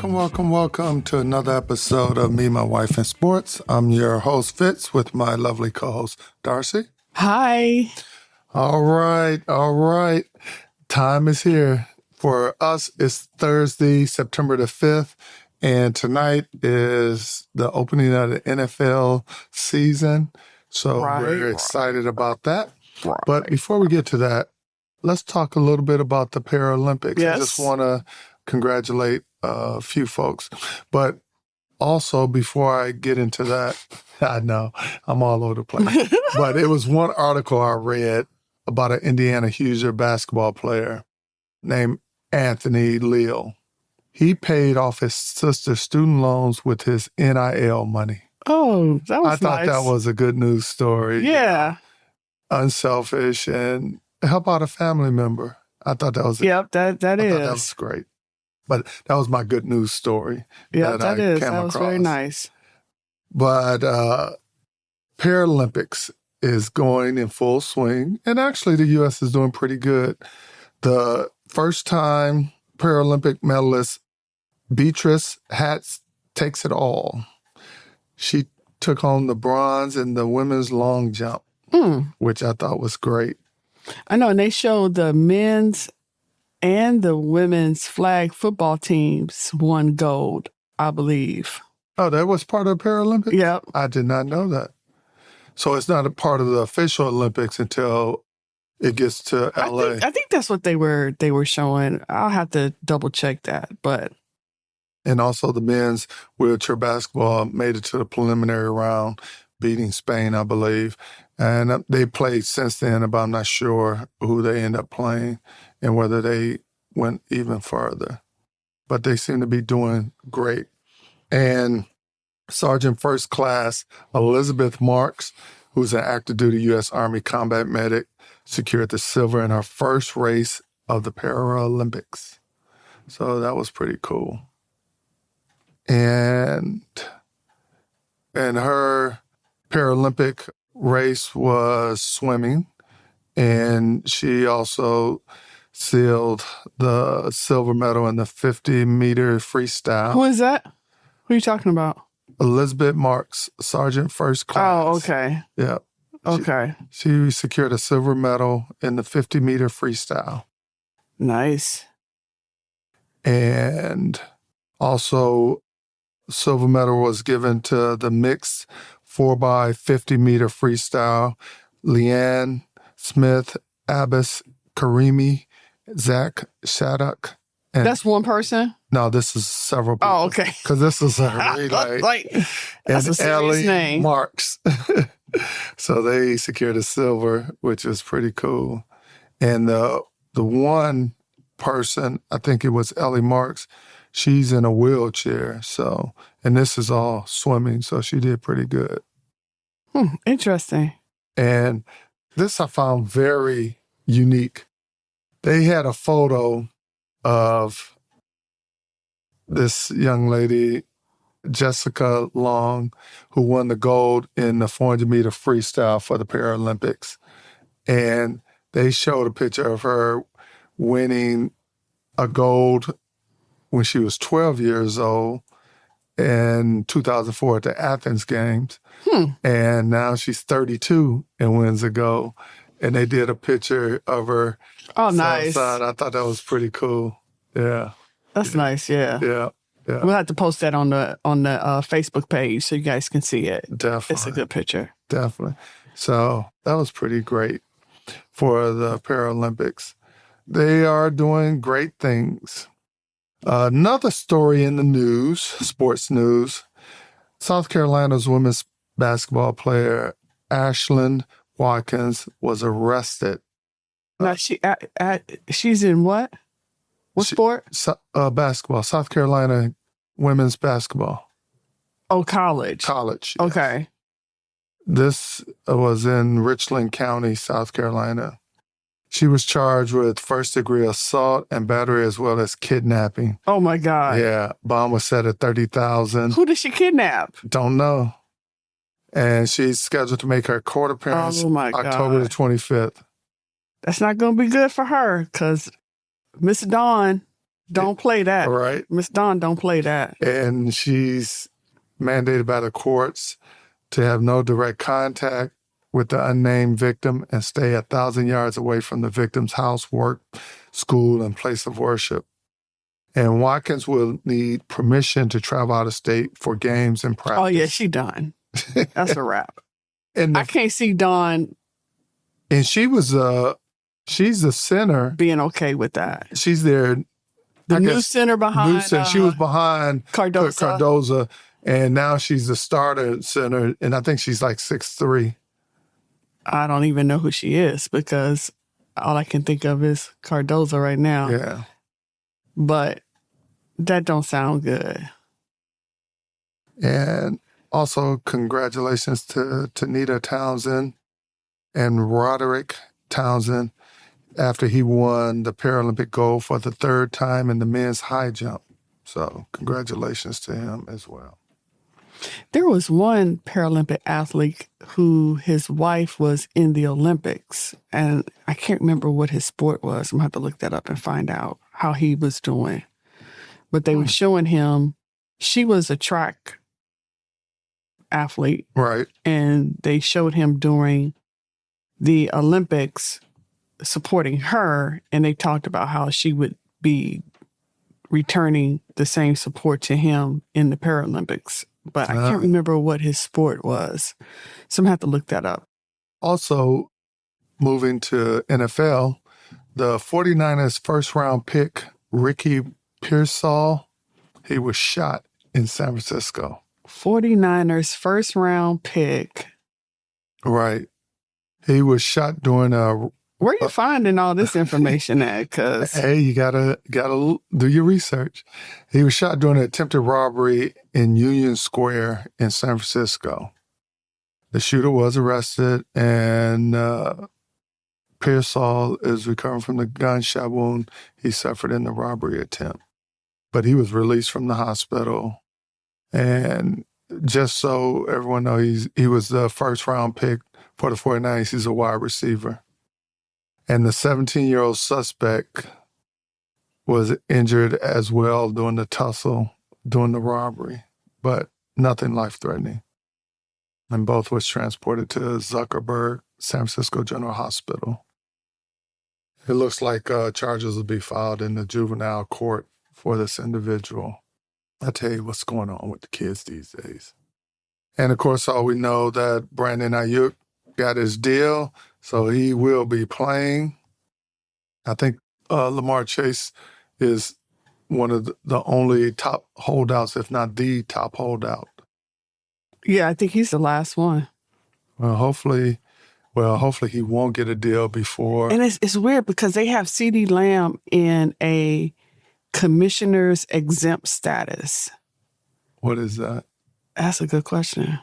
Welcome to another episode of Me, My Wife, and Sports. I'm your host, Fitz, with my lovely co-host, Darcy. Hi. All right. Time is here. For us, it's Thursday, September the 5th, and tonight is the opening of the NFL season. So we're excited about that. Right. But before we get to that, let's talk a little bit about the Paralympics. Yes. I just want to congratulate a few folks. But also, before I get into that, I know I'm all over the place. But it was one article I read about an Indiana Hoosier basketball player named Anthony Leal. He paid off his sister's student loans with his NIL money. Oh, that was I thought that was a good news story. Yeah. Unselfish and help out a family member. I thought that was Yep, that is. thought that was great. But that was my good news story. Yeah, that is. That was very nice. But Paralympics is going in full swing. And actually, the U.S. is doing pretty good. The first-time Paralympic medalist, Beatrice Hatz, takes it all. She took home the bronze in the women's long jump, which I thought was great. I know, and they showed the men's and the women's flag football teams won gold, I believe. Oh, that was part of the Paralympics? Yep. I did not know that. So it's not a part of the official Olympics until it gets to LA. I think that's what they were showing. I'll have to double check that, but. And also the men's wheelchair basketball made it to the preliminary round, beating Spain, I believe. And they played since then, but I'm not sure who they end up playing and whether they went even further. But they seem to be doing great. And Sergeant First Class Elizabeth Marks, who's an active duty U.S. Army combat medic, secured the silver in her first race of the Paralympics. So that was pretty cool. And her Paralympic race was swimming, and she also sealed the silver medal in the 50-meter freestyle. Who is that? Who are you talking about? Elizabeth Marks, Sergeant First Class. Oh, okay. Yeah. Okay. She secured a silver medal in the 50-meter freestyle. Nice. And also, silver medal was given to the mixed 4x50-meter freestyle. Leanne Smith, Abbas Karimi, Zach Shattuck. And that's one person? No, this is several people. Oh, okay. Because this is a relay. That's a serious name. Marks. So they secured a silver, which was pretty cool. And the one person, I think it was Ellie Marks, she's in a wheelchair. So, and this is all swimming, so she did pretty good. Interesting. And this I found very unique. They had a photo of this young lady, Jessica Long, who won the gold in the 400-meter freestyle for the Paralympics. And they showed a picture of her winning a gold when she was 12 years old in 2004 at the Athens Games. And now she's 32 and wins a gold. And they did a picture of her. Oh, nice. I thought that was pretty cool. Yeah. That's nice, yeah. Yeah. Yeah. We'll have to post that on the Facebook page so you guys can see it. Definitely. It's a good picture. Definitely. So that was pretty great for the Paralympics. They are doing great things. Another story in the news, sports news, South Carolina's women's basketball player, Ashlyn Watkins, was arrested. Now, she's in what? What sport? Basketball. South Carolina women's basketball. Oh, college. College. Yes. Okay. This was in Richland County, South Carolina. She was charged with first-degree assault and battery as well as kidnapping. Oh, my God. Yeah. Bond was set at $30,000. Who did she kidnap? Don't know. And she's scheduled to make her court appearance October the 25th. That's not going to be good for her because Miss Dawn, Don't play that. All right. Miss Dawn, don't play that. And she's mandated by the courts to have no direct contact with the unnamed victim and stay 1,000 yards away from the victim's house, work, school, and place of worship. And Watkins will need permission to travel out of state for games and practice. Oh, yeah, she done. That's a wrap. And I can't see Dawn and she's the center. being okay with that. She's there. The new center behind. She was behind Cardoza. and now she's the starter center, and I think she's like 6'3". I don't even know who she is because all I can think of is Cardoza right now. Yeah. But that don't sound good. And also, congratulations to Tanita Townsend and Roderick Townsend after he won the Paralympic gold for the third time in the men's high jump. So congratulations to him as well. There was one Paralympic athlete who his wife was in the Olympics, and I can't remember what his sport was. I'm going to have to look that up and find out how he was doing. But they were showing him, she was a track athlete. Right. And they showed him during the Olympics supporting her, and they talked about how she would be returning the same support to him in the Paralympics. But I can't remember what his sport was. So I'm going to have to look that up. Also, moving to NFL, the 49ers first-round pick, Ricky Pearsall, he was shot in San Francisco. 49ers first-round pick. Right. He was shot during a... Where are you finding all this information at? Cause hey, you gotta do your research. He was shot during an attempted robbery in Union Square in San Francisco. The shooter was arrested, and Pearsall is recovering from the gunshot wound he suffered in the robbery attempt. But he was released from the hospital. And just so everyone knows, he was the first-round pick for the 49ers. He's a wide receiver. And the 17-year-old suspect was injured as well during the tussle, during the robbery, but nothing life-threatening. And both was transported to Zuckerberg San Francisco General Hospital. It looks like charges will be filed in the juvenile court for this individual. I tell you what's going on with the kids these days. And of course, all we know that Brandon Ayuk got his deal, so he will be playing. I think Lamar Chase is one of the only top holdouts, if not the top holdout. yeah, I think he's the last one. Well, hopefully he won't get a deal before. And it's weird because they have CeeDee Lamb in a commissioner's exempt status. What is that? That's a good question.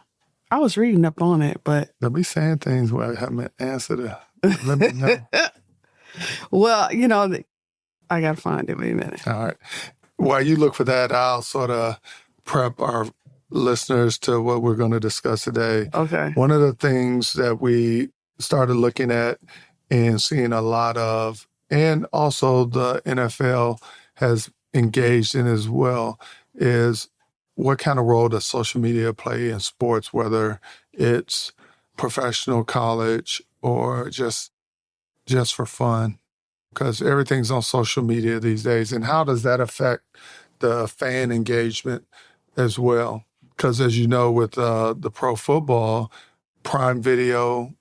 I was reading up on it, but... They'll be saying things where I haven't answered it. Let me know. Well, I got to find it. Wait a minute. All right. While you look for that, I'll sort of prep our listeners to what we're going to discuss today. Okay. One of the things that we started looking at and seeing a lot of, and also the NFL has engaged in as well, is what kind of role does social media play in sports, whether it's professional, college, or just for fun? Because everything's on social media these days. And how does that affect the fan engagement as well? Because as you know, with the pro football, Prime Video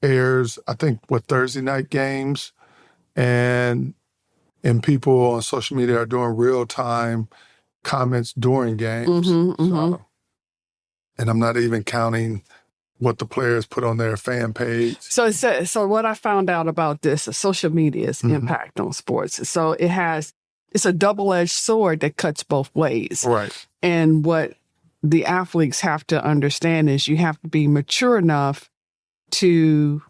airs, I think, Thursday night games, and people on social media are doing real-time comments during games. So, and I'm not even counting what the players put on their fan page. So what I found out about this, social media's impact on sports. So it's a double-edged sword that cuts both ways. Right. And what the athletes have to understand is you have to be mature enough to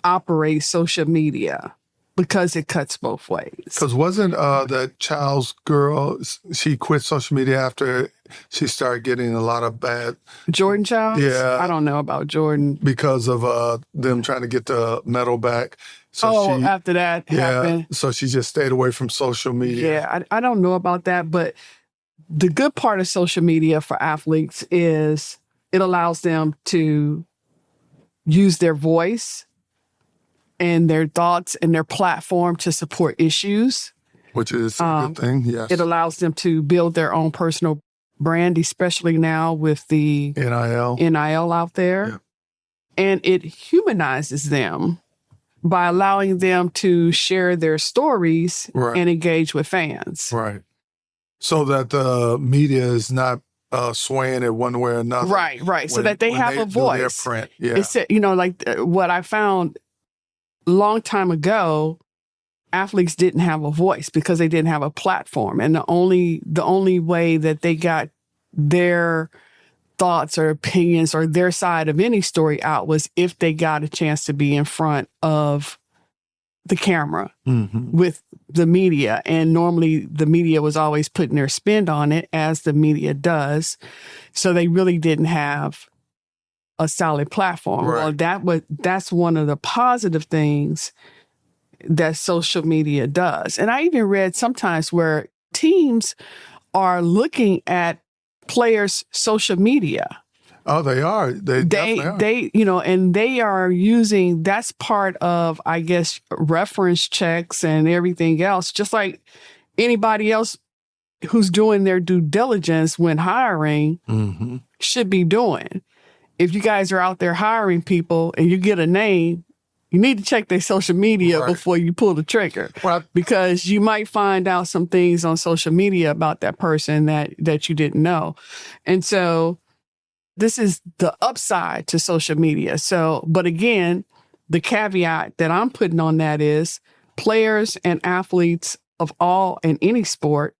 operate social media because it cuts both ways. Because wasn't the Child's girl, she quit social media after she started getting a lot of bad... Jordan Childs? Yeah. I don't know about Jordan. Because of them trying to get the medal back. So after that happened. So she just stayed away from social media. Yeah, I don't know about that, but the good part of social media for athletes is it allows them to use their voice and their thoughts and their platform to support issues. Which is a good thing, yes. It allows them to build their own personal brand, especially now with the NIL out there. Yeah. And it humanizes them by allowing them to share their stories and engage with fans. Right. So that the media is not swaying it one way or another. Right. So that they have a voice. Their print. Yeah. It's, like what I found a long time ago, athletes didn't have a voice because they didn't have a platform. And the only way that they got their thoughts or opinions or their side of any story out was if they got a chance to be in front of the camera with the media. And normally the media was always putting their spin on it, as the media does. So they really didn't have a solid platform. Right. Well, that's one of the positive things that social media does. And I even read sometimes where teams are looking at players' social media. Oh, they are. They definitely are. And they are using, that's part of, I guess, reference checks and everything else, just like anybody else who's doing their due diligence when hiring should be doing. If you guys are out there hiring people and you get a name, you need to check their social media before you pull the trigger, because you might find out some things on social media about that person that you didn't know. And so this is the upside to social media. So, but again, the caveat that I'm putting on that is players and athletes of all and any sport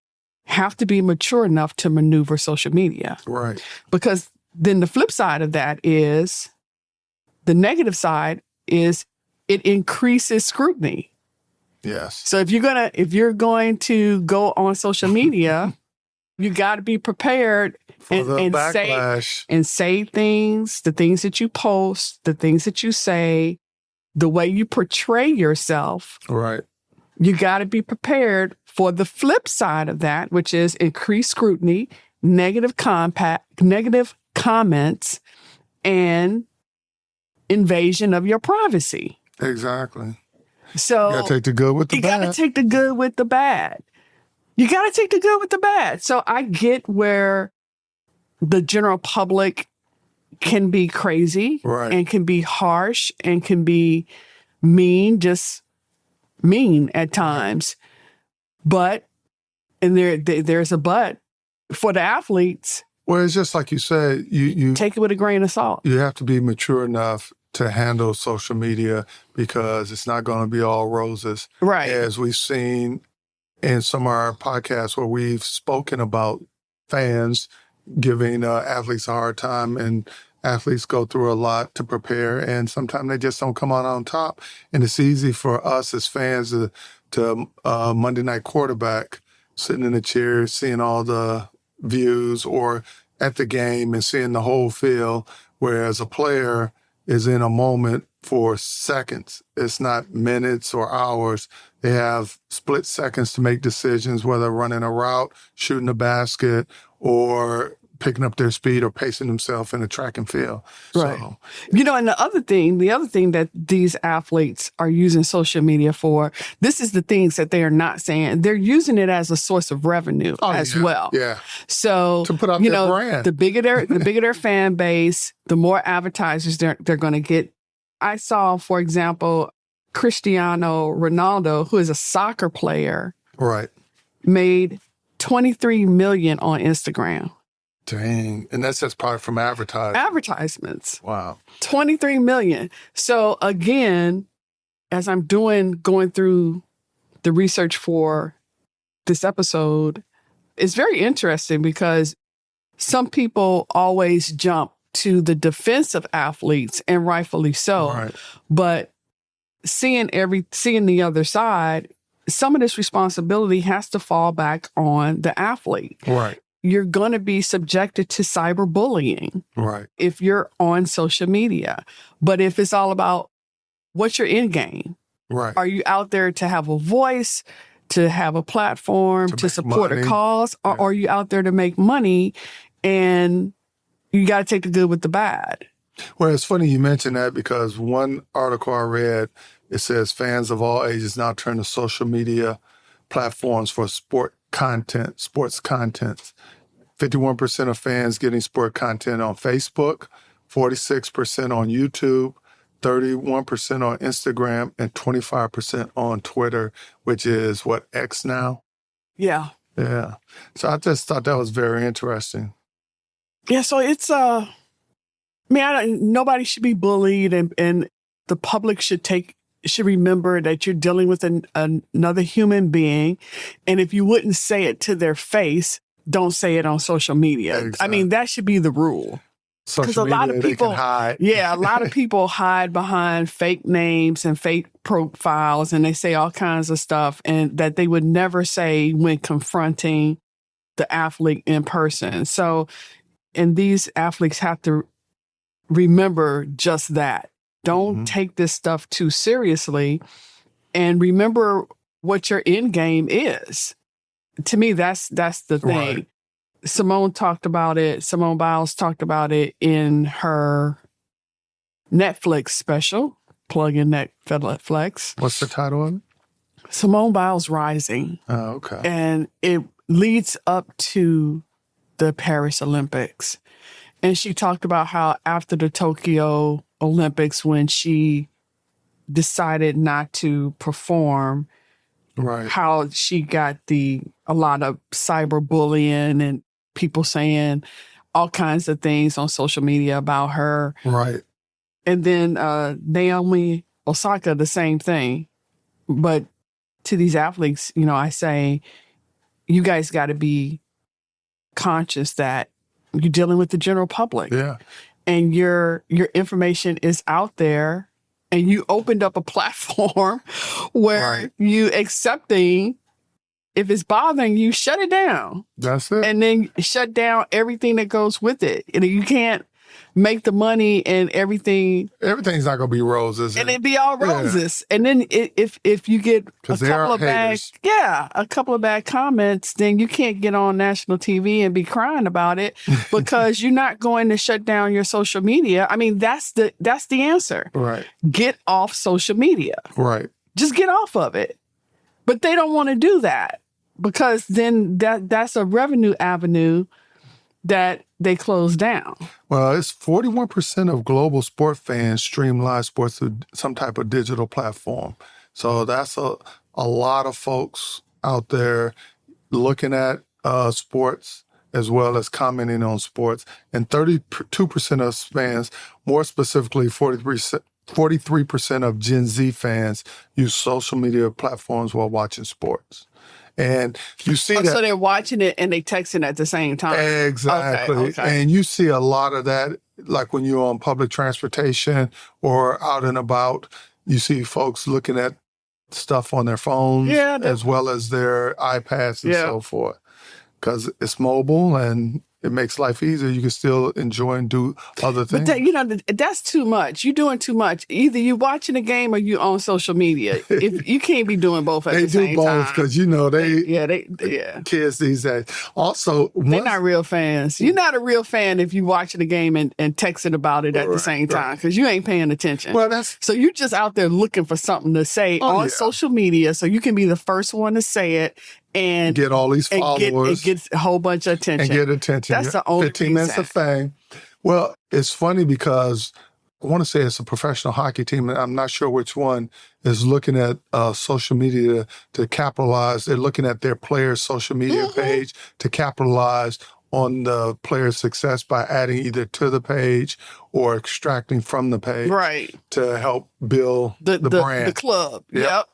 have to be mature enough to maneuver social media. Right. Because then the flip side of that is, the negative side is, it increases scrutiny. Yes. So if you're going to go on social media, you got to be prepared for the backlash and say things, the things that you post, the things that you say, the way you portray yourself. Right. You got to be prepared for the flip side of that, which is increased scrutiny, negative comments, and invasion of your privacy. Exactly. So you got to take the good with the bad. You got to take the good with the bad. You got to take the good with the bad. So I get where the general public can be crazy and can be harsh and can be mean, just mean at times. But, and there's a but, for the athletes. Well, it's just like you said, you take it with a grain of salt. You have to be mature enough to handle social media, because it's not going to be all roses. Right. As we've seen in some of our podcasts where we've spoken about fans giving athletes a hard time, and athletes go through a lot to prepare, and sometimes they just don't come out on top. And it's easy for us as fans to Monday night quarterback, sitting in the chair, seeing all the views, or at the game and seeing the whole field, whereas a player is in a moment for seconds. It's not minutes or hours. They have split seconds to make decisions, whether running a route, shooting a basket, or picking up their speed or pacing themselves in the track and field. Right. So, and the other thing that these athletes are using social media for, this is the things that they are not saying. They're using it as a source of revenue as well. Yeah. So, to put up their brand. The bigger their fan base, the more advertisers they're going to get. I saw, for example, Cristiano Ronaldo, who is a soccer player, made $23 million on Instagram. Dang. And that's just probably from advertisements. Wow. 23 million. So again, as I'm going through the research for this episode, it's very interesting because some people always jump to the defense of athletes, and rightfully so. Right. But seeing the other side, some of this responsibility has to fall back on the athlete. Right. You're going to be subjected to cyberbullying if you're on social media. But if it's all about what's your end game, Right. Are you out there to have a voice, to have a platform, to make support money. a cause, or are you out there to make money and you got to take the good with the bad? Well, it's funny you mention that because one article I read, it says fans of all ages now turn to social media platforms for sports content. 51% of fans getting sport content on Facebook, 46% on YouTube, 31% on Instagram, and 25% on Twitter, which is what, X now? Yeah. Yeah. So I just thought that was very interesting. Yeah. So it's, nobody should be bullied, and the public should remember that you're dealing with another human being. And if you wouldn't say it to their face, don't say it on social media. Exactly. I mean, that should be the rule. Social media, lot of people, they can hide. Yeah, a lot of people hide behind fake names and fake profiles, and they say all kinds of stuff and that they would never say when confronting the athlete in person. So, and these athletes have to remember just that. Don't take this stuff too seriously, and remember what your end game is. To me, that's the thing. Right. Simone Biles talked about it in her Netflix special, plug in Netflix. What's the title of it? Simone Biles Rising. Oh, okay. And it leads up to the Paris Olympics. And she talked about how after the Tokyo Olympics, when she decided not to perform, Right. how she got a lot of cyberbullying and people saying all kinds of things on social media about her. Right. And then Naomi Osaka, the same thing. But to these athletes, I say, you guys got to be conscious that you're dealing with the general public. Yeah. And your information is out there, and you opened up a platform where you accepting, if it's bothering you, shut it down. That's it. And then shut down everything that goes with it. And you can't make the money and everything. Everything's not going to be roses. And it'd be all roses. Yeah. And then if you get a couple of bad comments, then you can't get on national TV and be crying about it because you're not going to shut down your social media. I mean, that's the answer. Right. Get off social media. Right. Just get off of it. But they don't want to do that because then that's a revenue avenue that they close down. Well, it's 41% of global sport fans stream live sports through some type of digital platform. So that's a lot of folks out there looking at sports as well as commenting on sports. And 32% of fans, more specifically 43% of Gen Z fans, use social media platforms while watching sports. And you see that. So they're watching it and they texting at the same time. Exactly. Okay. And you see a lot of that, like when you're on public transportation or out and about, you see folks looking at stuff on their phones as well as their iPads and so forth. Because it's mobile and it makes life easier. You can still enjoy and do other things. But that's too much. You're doing too much. Either you watching a game or you on social media. If you can't be doing both at the same time. They do both because they kids these days. Also, they're not real fans. You're not a real fan if you watching a game and texting about it at the same time because you ain't paying attention. Well, so you're just out there looking for something to say on social media so you can be the first one to say it. And get all these followers. And get a whole bunch of attention. And get attention. That's the only 15 minutes of fame. Well, it's funny because I want to say it's a professional hockey team, and I'm not sure which one is looking at social media to capitalize. They're looking at their players' social media page to capitalize on the player's success by adding either to the page or extracting from the page to help build the brand. The club. Yep.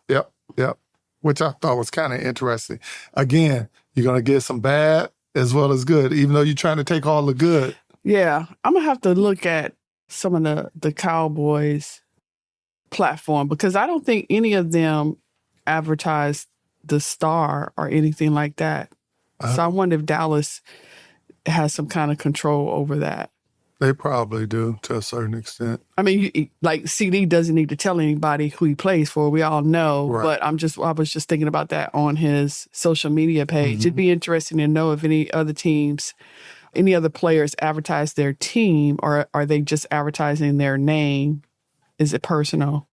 Which I thought was kind of interesting. Again, you're going to get some bad as well as good, even though you're trying to take all the good. Yeah. I'm going to have to look at some of the Cowboys platform because I don't think any of them advertise the Star or anything like that. So I wonder if Dallas has some kind of control over that. They probably do to a certain extent. I mean, like CD doesn't need to tell anybody who he plays for. We all know. Right. But I was just thinking about that on his social media page. It'd be interesting to know if any other teams, any other players advertise their team, or are they just advertising their name? Is it personal?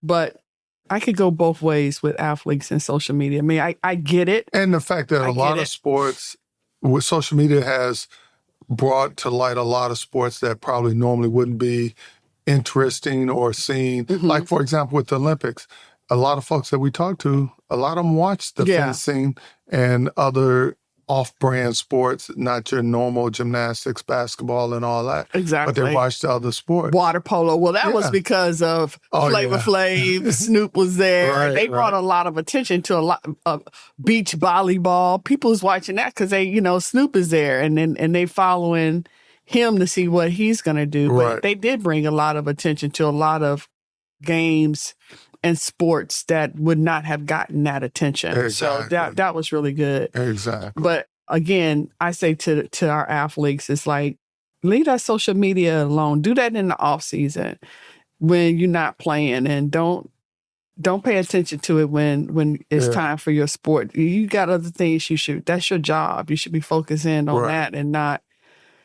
But I could go both ways with athletes and social media. I mean, I get it. And the fact that a lot of sports with social media has brought to light a lot of sports that probably normally wouldn't be interesting or seen. Like, for example, with the Olympics, a lot of folks that we talk to, a lot of them watch the fencing and other off-brand sports, not your normal gymnastics, basketball, and all that. Exactly. But they watch the other sports. Water polo. Well, that was because of Flavor Flav. Snoop was there. They brought a lot of attention to a lot of beach volleyball. People was watching that because they, Snoop is there, and they following him to see what he's going to do. But they did bring a lot of attention to a lot of games and sports that would not have gotten that attention. Exactly. So that was really good. Exactly. But again, I say to our athletes, it's like, leave that social media alone. Do that in the off season when you're not playing, and don't pay attention to it when it's time for your sport. You got other things that's your job. You should be focusing on that and not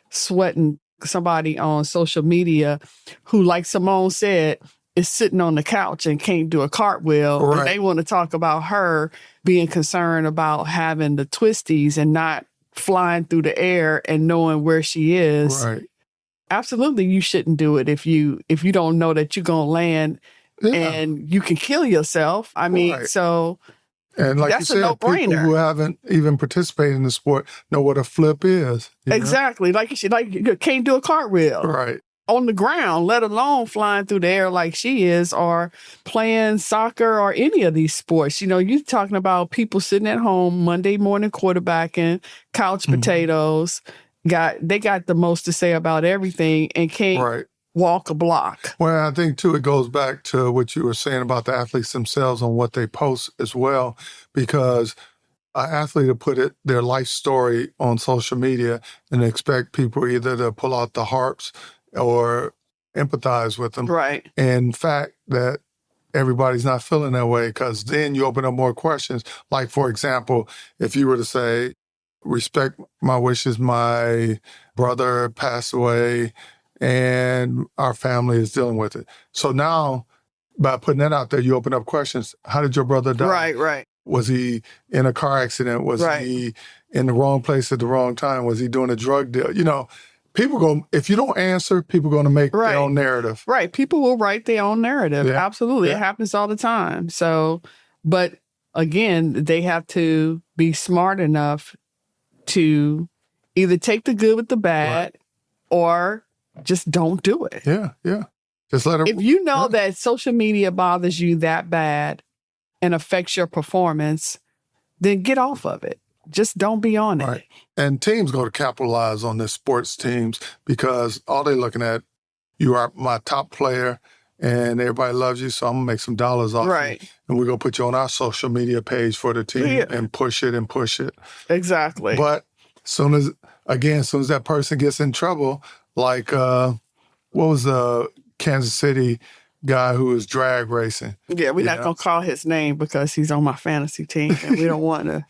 sweating somebody on social media who, like Simone said, is sitting on the couch and can't do a cartwheel. And they want to talk about her being concerned about having the twisties and not flying through the air and knowing where she is. Right. Absolutely, you shouldn't do it if you don't know that you're going to land and you can kill yourself. I mean, so and like that's you said, a no-brainer. people who haven't even participated in the sport know what a flip is. Exactly. Like you can't do a cartwheel. Right. On the ground, let alone flying through the air like she is, or playing soccer or any of these sports. You're talking about people sitting at home Monday morning quarterbacking, couch potatoes. They got the most to say about everything and can't walk a block. Well, I think, too, it goes back to what you were saying about the athletes themselves on what they post as well, because an athlete will put their life story on social media and expect people either to pull out the harps or empathize with them. Right. In fact, that everybody's not feeling that way, because then you open up more questions. Like, for example, if you were to say, respect my wishes, my brother passed away and our family is dealing with it. So now, by putting that out there, you open up questions. How did your brother die? Right. Was he in a car accident? Was he in the wrong place at the wrong time? Was he doing a drug deal? People if you don't answer, people are going to make their own narrative. Right. People will write their own narrative. Yeah. Absolutely. Yeah. It happens all the time. So, but again, they have to be smart enough to either take the good with the bad or just don't do it. Yeah. Just let it. If you know that social media bothers you that bad and affects your performance, then get off of it. Just don't be on it. And teams go to capitalize on this, sports teams, because all they're looking at, you are my top player and everybody loves you, so I'm going to make some dollars off you. And we're going to put you on our social media page for the team and push it. Exactly. But as soon as that person gets in trouble, like what was the Kansas City guy who was drag racing? Yeah, we're not going to call his name because he's on my fantasy team and we don't want to...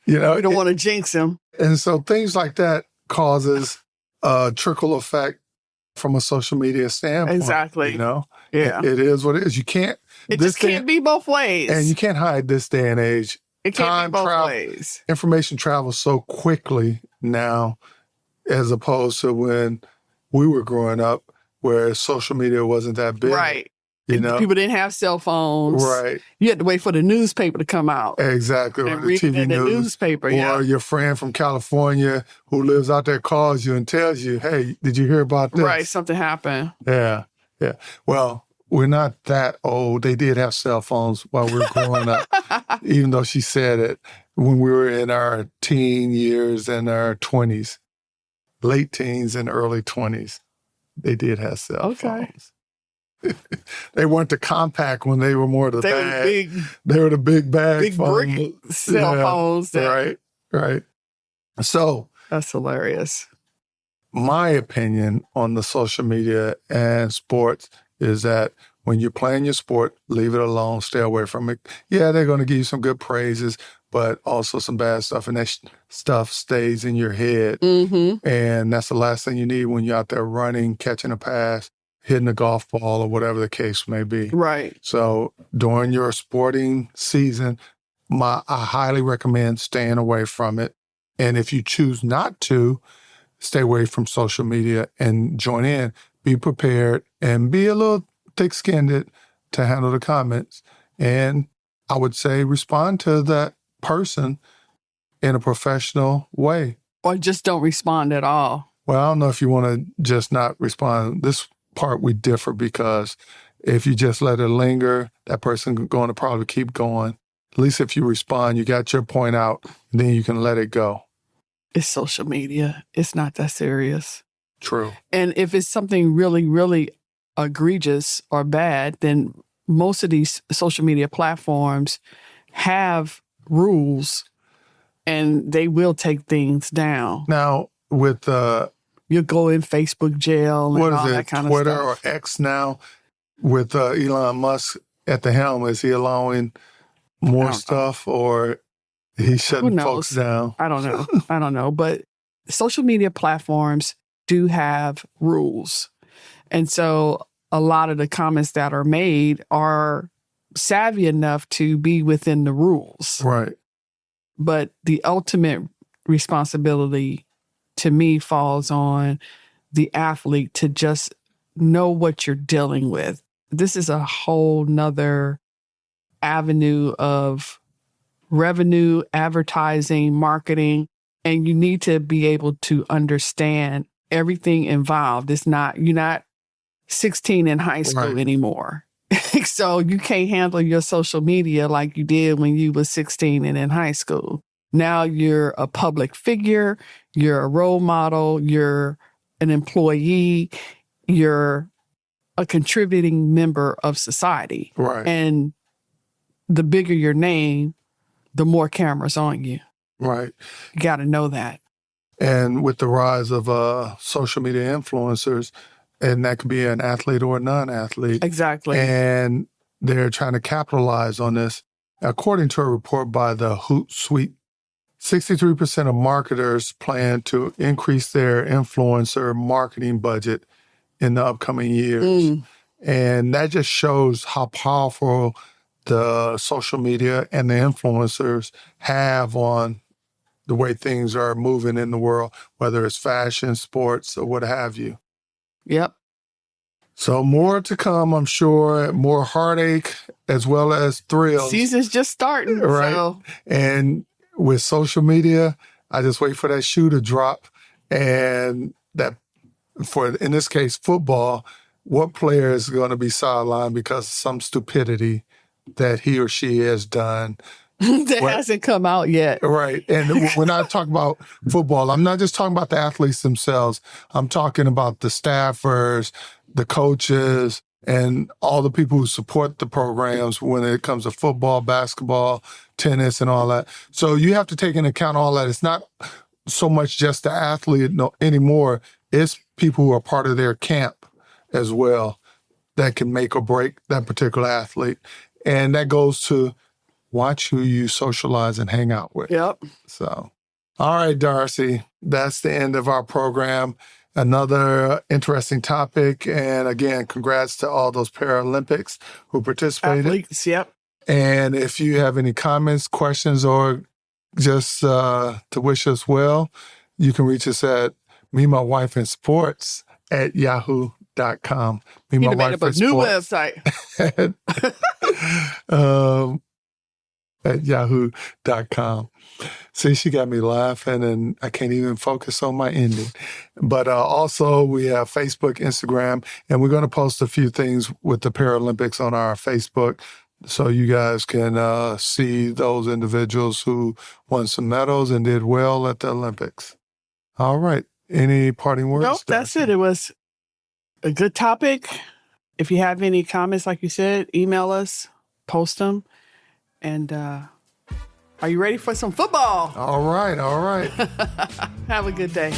we don't want to jinx him. And so things like that causes a trickle effect from a social media standpoint. Exactly. Yeah. It is what it is. You can't... It just can't be both ways. And you can't hide this day and age. It can't be both ways. Information travels so quickly now as opposed to when we were growing up where social media wasn't that big. Right. People didn't have cell phones. Right. You had to wait for the newspaper to come out. Exactly. And read it in the newspaper. Or your friend from California who lives out there calls you and tells you, hey, did you hear about this? Right. Something happened. Yeah. Well, we're not that old. They did have cell phones while we were growing up, even though she said it when we were in our teen years and our 20s, late teens and early 20s. They did have cell phones. They weren't the compact when they were more the bag. They were the big bag big phone. Brick cell phones. Right. So that's hilarious. my opinion on the social media and sports is that when you're playing your sport, leave it alone, stay away from it. Yeah, they're going to give you some good praises, but also some bad stuff. And that stuff stays in your head. Mm-hmm. And that's the last thing you need when you're out there running, catching a pass, hitting a golf ball, or whatever the case may be. Right. So during your sporting season, I highly recommend staying away from it. And if you choose not to, stay away from social media and join in. Be prepared and be a little thick-skinned to handle the comments. And I would say respond to that person in a professional way. Or just don't respond at all. Well, I don't know if you want to just not respond. This part we differ because if you just let it linger, that person is going to probably keep going. At least if you respond, you got your point out, and then you can let it go. It's social media. It's not that serious. True. And if it's something really, really egregious or bad, then most of these social media platforms have rules and they will take things down. Now, with You'll go in Facebook jail and what all is that it, kind Twitter of stuff. or X now, with Elon Musk at the helm, is he allowing more stuff or he's shutting folks down? I don't know. I don't know. But social media platforms do have rules. And so a lot of the comments that are made are savvy enough to be within the rules. Right. But the ultimate responsibility to me falls on the athlete to just know what you're dealing with. This is a whole nother avenue of revenue, advertising, marketing, and you need to be able to understand everything involved. You're not 16 in high school anymore. So you can't handle your social media like you did when you was 16 and in high school. Now you're a public figure, you're a role model, you're an employee, you're a contributing member of society. Right. And the bigger your name, the more cameras on you. Right. You got to know that. And with the rise of social media influencers, and that could be an athlete or a non-athlete. Exactly. And they're trying to capitalize on this. According to a report by the Hootsuite, 63% of marketers plan to increase their influencer marketing budget in the upcoming years. And that just shows how powerful the social media and the influencers have on the way things are moving in the world, whether it's fashion, sports, or what have you. Yep. So more to come, I'm sure. More heartache as well as thrills. Season's just starting. Right. So. And with social media, I just wait for that shoe to drop. And that, for in this case, football, what player is going to be sidelined because of some stupidity that he or she has done? That hasn't come out yet. Right. And when I talk about football, I'm not just talking about the athletes themselves. I'm talking about the staffers, the coaches, and all the people who support the programs when it comes to football, basketball, tennis, and all that. So you have to take into account all that. It's not so much just the athlete anymore. It's people who are part of their camp as well that can make or break that particular athlete. And that goes to watch who you socialize and hang out with. Yep. So, all right, Darcy, that's the end of our program. Another interesting topic. And again, congrats to all those Paralympics who participated. Athletes, yep. And if you have any comments, questions, or just to wish us well, you can reach us at memywifeandsports at yahoo.com. You made up a new website. At yahoo.com. See, she got me laughing and I can't even focus on my ending. But also we have Facebook, Instagram, and we're going to post a few things with the Paralympics on our Facebook so you guys can see those individuals who won some medals and did well at the Olympics. All right. Any parting words? Nope, that's it. It was a good topic. If you have any comments, like you said, email us, post them. And are you ready for some football? All right. Have a good day.